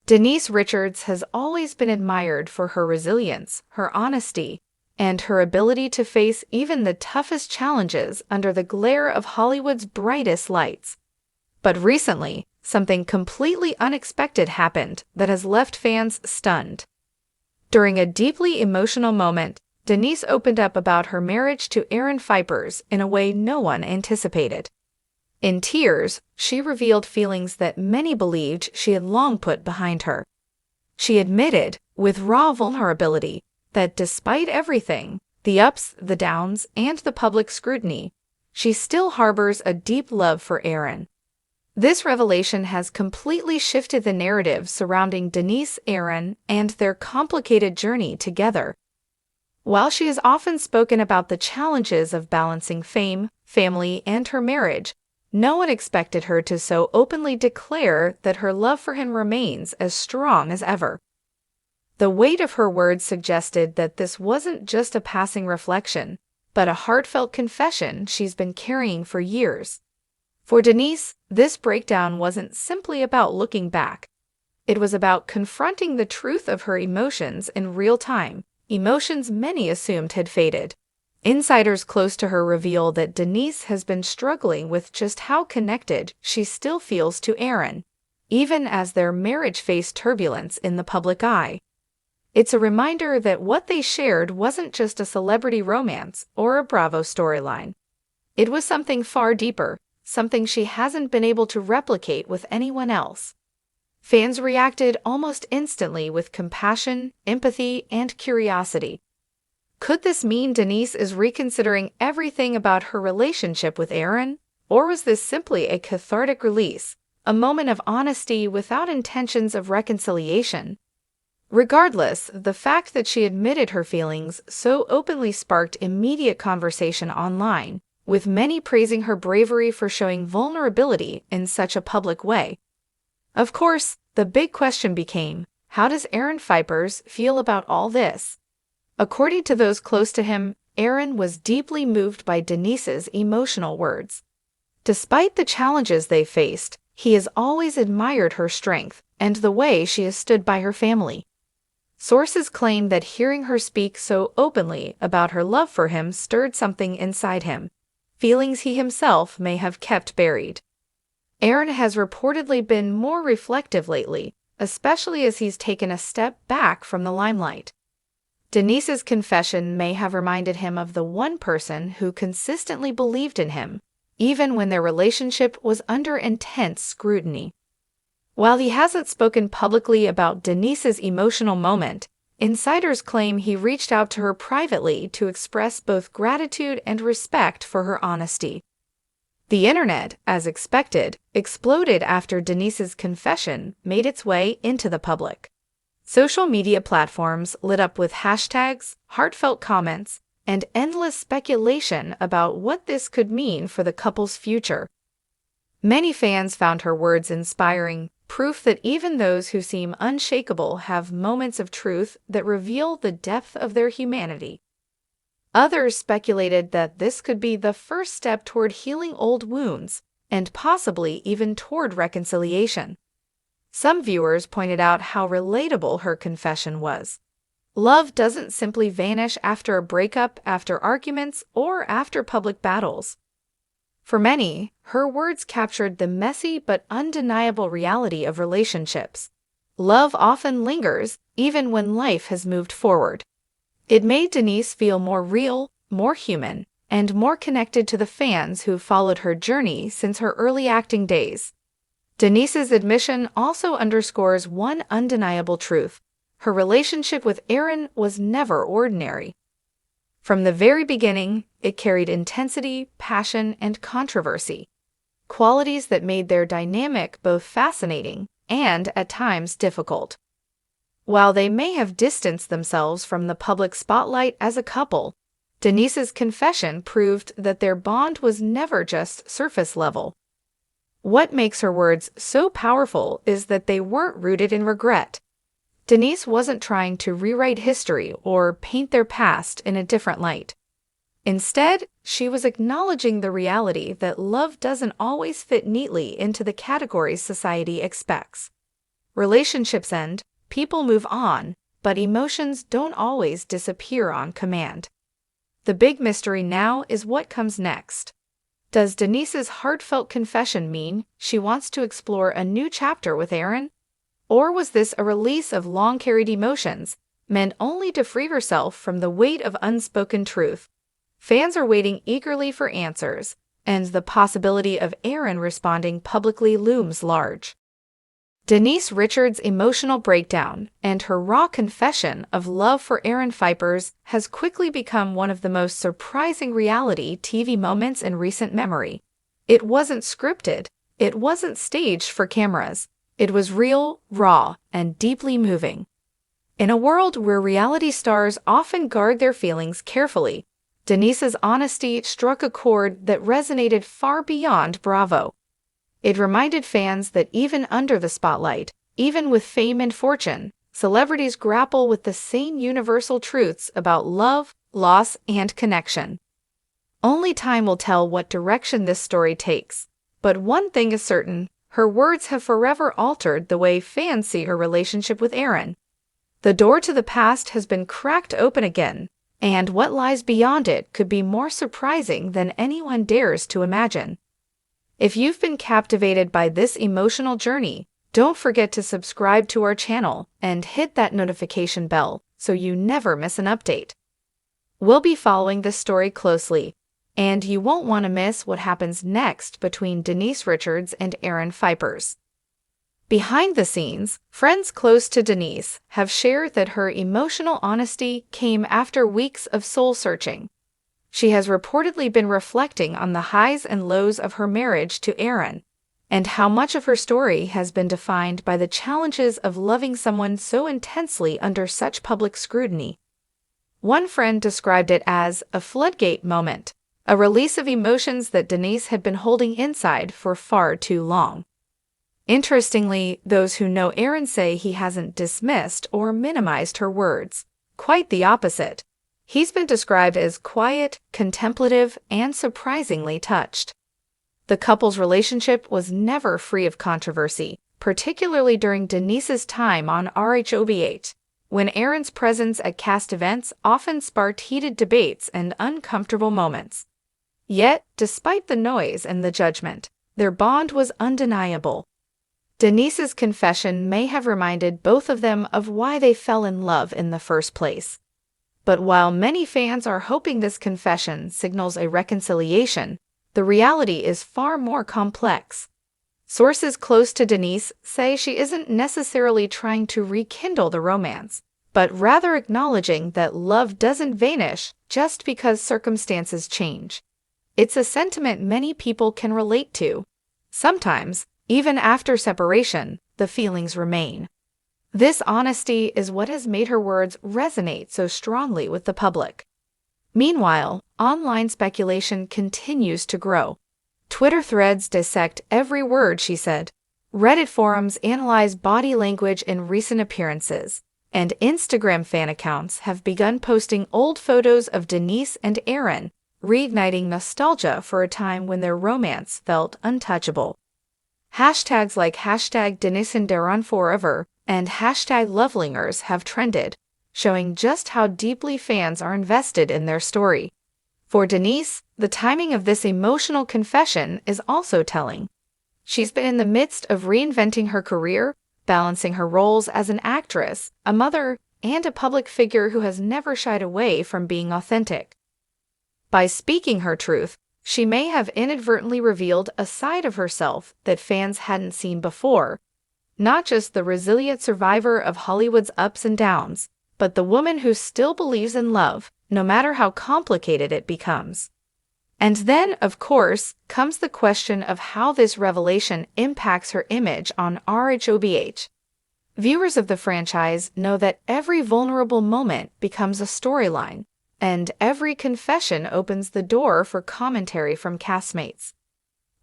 Denise Richards has always been admired for her resilience, her honesty, and her ability to face even the toughest challenges under the glare of Hollywood's brightest lights. But recently, something completely unexpected happened that has left fans stunned. During a deeply emotional moment, Denise opened up about her marriage to Phypers in a way no one anticipated. In tears, she revealed feelings that many believed she had long put behind her. She admitted, with raw vulnerability, that despite everything, the ups, the downs, and the public scrutiny, she still harbors a deep love for Aaron. This revelation has completely shifted the narrative surrounding Denise, Aaron, and their complicated journey together. While she has often spoken about the challenges of balancing fame, family, and her marriage, no one expected her to so openly declare that her love for him remains as strong as ever. The weight of her words suggested that this wasn't just a passing reflection, but a heartfelt confession she's been carrying for years. For Denise, this breakdown wasn't simply about looking back. It was about confronting the truth of her emotions in real time, emotions many assumed had faded. Insiders close to her reveal that Denise has been struggling with just how connected she still feels to Aaron, even as their marriage faced turbulence in the public eye. It's a reminder that what they shared wasn't just a celebrity romance or a Bravo storyline. It was something far deeper, something she hasn't been able to replicate with anyone else. Fans reacted almost instantly with compassion, empathy, and curiosity. Could this mean Denise is reconsidering everything about her relationship with Aaron? Or was this simply a cathartic release, a moment of honesty without intentions of reconciliation? Regardless, the fact that she admitted her feelings so openly sparked immediate conversation online, with many praising her bravery for showing vulnerability in such a public way. Of course, the big question became, how does Aaron Phypers feel about all this? According to those close to him, Aaron was deeply moved by Denise's emotional words. Despite the challenges they faced, he has always admired her strength and the way she has stood by her family. Sources claim that hearing her speak so openly about her love for him stirred something inside him, feelings he himself may have kept buried. Aaron has reportedly been more reflective lately, especially as he's taken a step back from the limelight. Denise's confession may have reminded him of the one person who consistently believed in him, even when their relationship was under intense scrutiny. While he hasn't spoken publicly about Denise's emotional moment, insiders claim he reached out to her privately to express both gratitude and respect for her honesty. The internet, as expected, exploded after Denise's confession made its way into the public. Social media platforms lit up with hashtags, heartfelt comments, and endless speculation about what this could mean for the couple's future. Many fans found her words inspiring, proof that even those who seem unshakable have moments of truth that reveal the depth of their humanity. Others speculated that this could be the first step toward healing old wounds, and possibly even toward reconciliation. Some viewers pointed out how relatable her confession was. Love doesn't simply vanish after a breakup, after arguments, or after public battles. For many, her words captured the messy but undeniable reality of relationships. Love often lingers, even when life has moved forward. It made Denise feel more real, more human, and more connected to the fans who followed her journey since her early acting days. Denise's admission also underscores one undeniable truth. Her relationship with Aaron was never ordinary. From the very beginning, it carried intensity, passion, and controversy, qualities that made their dynamic both fascinating and, at times, difficult. While they may have distanced themselves from the public spotlight as a couple, Denise's confession proved that their bond was never just surface level. What makes her words so powerful is that they weren't rooted in regret. Denise wasn't trying to rewrite history or paint their past in a different light. Instead, she was acknowledging the reality that love doesn't always fit neatly into the categories society expects. Relationships end, people move on, but emotions don't always disappear on command. The big mystery now is what comes next. Does Denise's heartfelt confession mean she wants to explore a new chapter with Aaron? Or was this a release of long-carried emotions, meant only to free herself from the weight of unspoken truth? Fans are waiting eagerly for answers, and the possibility of Aaron responding publicly looms large. Denise Richards' emotional breakdown and her raw confession of love for Aaron Phypers has quickly become one of the most surprising reality TV moments in recent memory. It wasn't scripted, it wasn't staged for cameras. It was real, raw, and deeply moving. In a world where reality stars often guard their feelings carefully, Denise's honesty struck a chord that resonated far beyond rhobh. It reminded fans that even under the spotlight, even with fame and fortune, celebrities grapple with the same universal truths about love, loss, and connection. Only time will tell what direction this story takes, but one thing is certain: her words have forever altered the way fans see her relationship with Aaron. The door to the past has been cracked open again, and what lies beyond it could be more surprising than anyone dares to imagine. If you've been captivated by this emotional journey, don't forget to subscribe to our channel and hit that notification bell so you never miss an update. We'll be following this story closely, and you won't want to miss what happens next between Denise Richards and Aaron Phypers. Behind the scenes, friends close to Denise have shared that her emotional honesty came after weeks of soul-searching. She has reportedly been reflecting on the highs and lows of her marriage to Aaron, and how much of her story has been defined by the challenges of loving someone so intensely under such public scrutiny. One friend described it as a floodgate moment, a release of emotions that Denise had been holding inside for far too long. Interestingly, those who know Aaron say he hasn't dismissed or minimized her words. Quite the opposite. He's been described as quiet, contemplative, and surprisingly touched. The couple's relationship was never free of controversy, particularly during Denise's time on rhobh, when Aaron's presence at cast events often sparked heated debates and uncomfortable moments. Yet, despite the noise and the judgment, their bond was undeniable. Denise's confession may have reminded both of them of why they fell in love in the first place. But while many fans are hoping this confession signals a reconciliation, the reality is far more complex. Sources close to Denise say she isn't necessarily trying to rekindle the romance, but rather acknowledging that love doesn't vanish just because circumstances change. It's a sentiment many people can relate to. Sometimes, even after separation, the feelings remain. This honesty is what has made her words resonate so strongly with the public. Meanwhile, online speculation continues to grow. Twitter threads dissect every word she said. Reddit forums analyze body language in recent appearances, and Instagram fan accounts have begun posting old photos of Denise and Aaron, reigniting nostalgia for a time when their romance felt untouchable. Hashtags like #DeniseandAaronForever and #Lovelingers have trended, showing just how deeply fans are invested in their story. For Denise, the timing of this emotional confession is also telling. She's been in the midst of reinventing her career, balancing her roles as an actress, a mother, and a public figure who has never shied away from being authentic. By speaking her truth, she may have inadvertently revealed a side of herself that fans hadn't seen before, not just the resilient survivor of Hollywood's ups and downs, but the woman who still believes in love, no matter how complicated it becomes. And then, of course, comes the question of how this revelation impacts her image on rhobh. Viewers of the franchise know that every vulnerable moment becomes a storyline, and every confession opens the door for commentary from castmates.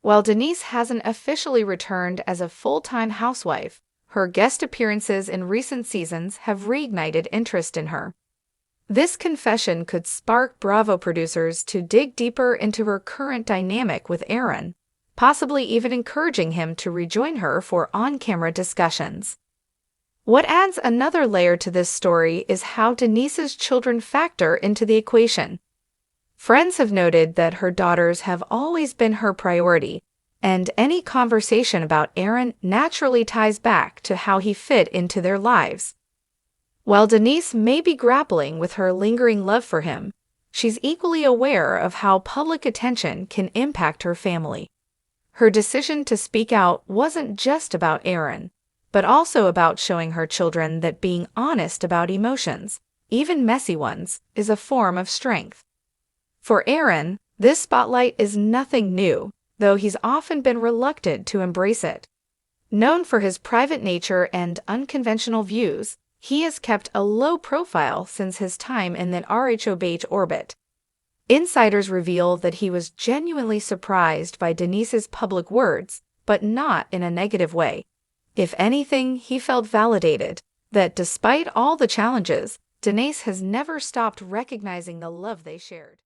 While Denise hasn't officially returned as a full-time housewife, her guest appearances in recent seasons have reignited interest in her. This confession could spark rhobh producers to dig deeper into her current dynamic with Aaron, possibly even encouraging him to rejoin her for on-camera discussions. What adds another layer to this story is how Denise's children factor into the equation. Friends have noted that her daughters have always been her priority, and any conversation about Aaron naturally ties back to how he fit into their lives. While Denise may be grappling with her lingering love for him, she's equally aware of how public attention can impact her family. Her decision to speak out wasn't just about Aaron, but also about showing her children that being honest about emotions, even messy ones, is a form of strength. For Aaron, this spotlight is nothing new, though he's often been reluctant to embrace it. Known for his private nature and unconventional views, he has kept a low profile since his time in the rhobh orbit. Insiders reveal that he was genuinely surprised by Denise's public words, but not in a negative way. If anything, he felt validated that despite all the challenges, Denise has never stopped recognizing the love they shared.